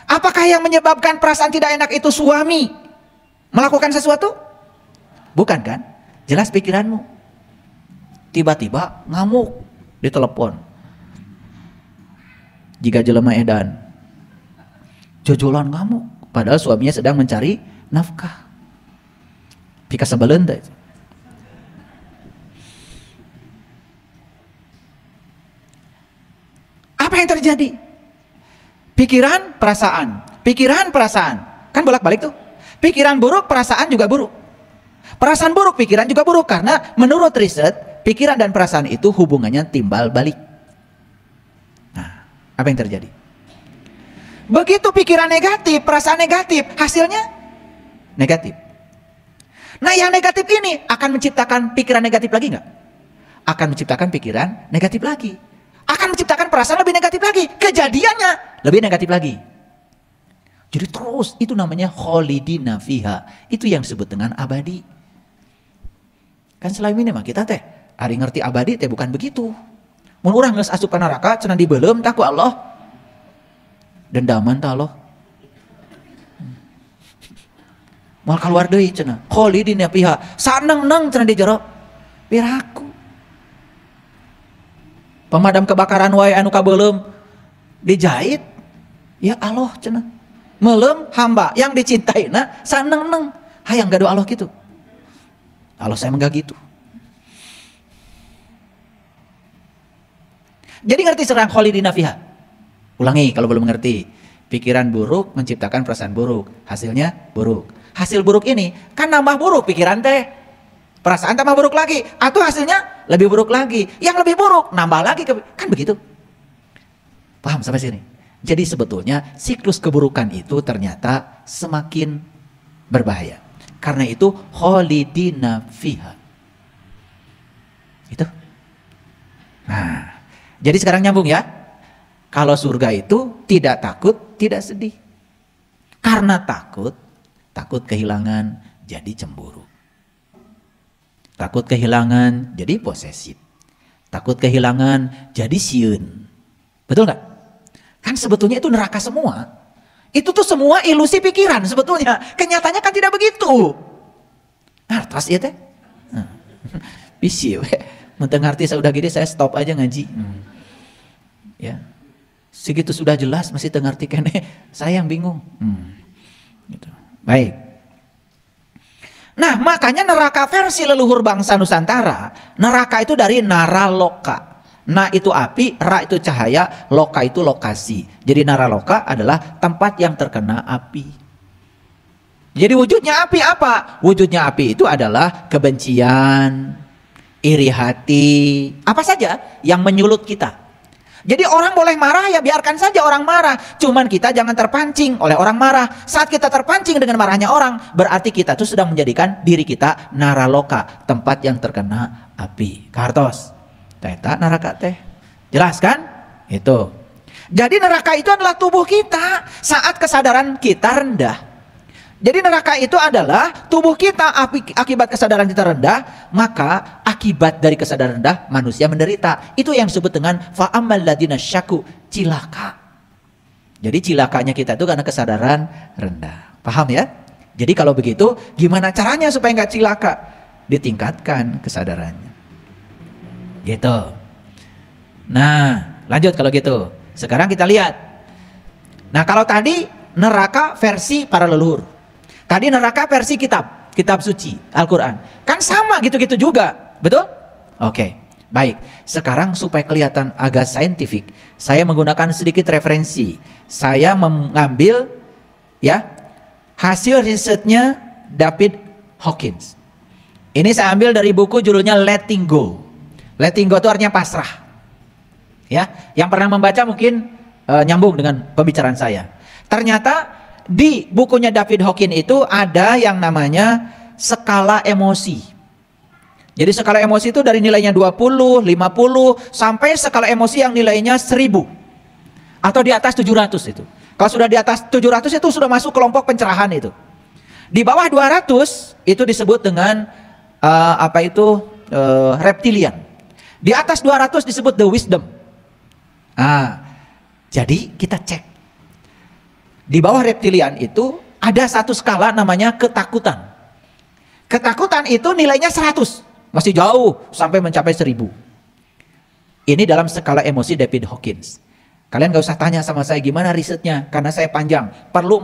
S1: Apakah yang menyebabkan perasaan tidak enak itu suami melakukan sesuatu? Bukan kan? Jelas pikiranmu. Tiba-tiba ngamuk di telepon. Jika jelema edan. Jojolan ngamuk. Padahal suaminya sedang mencari nafkah. Pika sebelen teh. Apa yang terjadi? Pikiran, perasaan. Pikiran, perasaan. Kan bolak-balik tuh. Pikiran buruk, perasaan juga buruk. Perasaan buruk, pikiran juga buruk. Karena menurut riset, pikiran dan perasaan itu hubungannya timbal balik. Nah, apa yang terjadi? Begitu pikiran negatif, perasaan negatif, hasilnya negatif. Nah, yang negatif ini akan menciptakan pikiran negatif lagi nggak? Akan menciptakan pikiran negatif lagi. Akan menciptakan perasaan lebih negatif lagi. Kejadiannya lebih negatif lagi. Jadi terus itu namanya khalidina fiha. Itu yang disebut dengan abadi. Kan selain ini mah kita teh hari ngerti abadi teh bukan begitu. Mun urang geus asup ka neraka cenah dibeulem tah ku Allah. Dendaman tah Allah. Moal keluar deui cenah. Khalidina fiha. Saneng-neng cenah di jero. Piraku. Pemadam kebakaran wae anu kabeulem dijahit. Ya Allah cenah. Melem hamba yang dicintaina saneng-neng. Hayang gaduh Allah gitu. Allah saya enggak gitu. Jadi ngerti serang khalidina fiha. Ulangi kalau belum ngerti. Pikiran buruk menciptakan perasaan buruk. Hasilnya buruk. Hasil buruk ini kan nambah buruk pikiran teh. Perasaan tambah buruk lagi. Atau hasilnya lebih buruk lagi. Yang lebih buruk nambah lagi. Kan begitu. Paham sampai sini? Jadi sebetulnya siklus keburukan itu ternyata semakin berbahaya. Karena itu khalidina fiha. Itu. Nah, jadi sekarang nyambung ya. Kalau surga itu tidak takut, tidak sedih. Karena takut kehilangan jadi cemburu. Takut kehilangan jadi posesif. Takut kehilangan jadi sieun. Betul nggak? Kan sebetulnya itu neraka semua. Itu tuh semua ilusi pikiran sebetulnya. Kenyataannya kan tidak begitu. Artos ya teh. Bisi we. Menteng ngerti sudah gini saya stop aja ngaji. Ya. Segitu sudah jelas masih teu ngarti kene. Saya yang bingung. Gitu. Baik. Nah, makanya neraka versi leluhur bangsa Nusantara, neraka itu dari naraloka. Na itu api, ra itu cahaya, loka itu lokasi. Jadi naraloka adalah tempat yang terkena api. Jadi wujudnya api apa? Wujudnya api itu adalah kebencian, iri hati, apa saja yang menyulut kita. Jadi orang boleh marah, ya biarkan saja orang marah. Cuman kita jangan terpancing oleh orang marah. Saat kita terpancing dengan marahnya orang, berarti kita tuh sedang menjadikan diri kita naraloka, tempat yang terkena api. Kartos, teta neraka teh. Jelas kan? Itu. Jadi neraka itu adalah tubuh kita saat kesadaran kita rendah. Jadi neraka itu adalah tubuh kita akibat kesadaran kita rendah, maka akibat dari kesadaran rendah manusia menderita. Itu yang disebut dengan fa'amal ladina syaku, cilaka. Jadi cilakanya kita itu karena kesadaran rendah. Paham ya? Jadi kalau begitu gimana caranya supaya nggak cilaka? Ditingkatkan kesadarannya. Gitu. Nah, lanjut kalau gitu. Sekarang kita lihat. Nah, kalau tadi neraka versi para leluhur. Tadi neraka versi kitab suci, Al-Quran. Kan sama gitu-gitu juga, betul? Oke, baik. Sekarang supaya kelihatan agak saintifik, saya menggunakan sedikit referensi. Saya mengambil ya hasil risetnya David Hawkins. Ini saya ambil dari buku judulnya Letting Go. Letting Go itu artinya pasrah. Ya, yang pernah membaca mungkin nyambung dengan pembicaraan saya. Ternyata di bukunya David Hawkins itu ada yang namanya skala emosi. Jadi skala emosi itu dari nilainya 20, 50 sampai skala emosi yang nilainya 1000 atau di atas 700 itu. Kalau sudah di atas 700 itu sudah masuk kelompok pencerahan itu. Di bawah 200 itu disebut dengan reptilian. Di atas 200 disebut the wisdom. Jadi kita cek. Di bawah reptilian itu ada satu skala namanya ketakutan. Ketakutan itu nilainya 100. Masih jauh sampai mencapai 1000. Ini dalam skala emosi David Hawkins. Kalian gak usah tanya sama saya gimana risetnya. Karena saya panjang. Perlu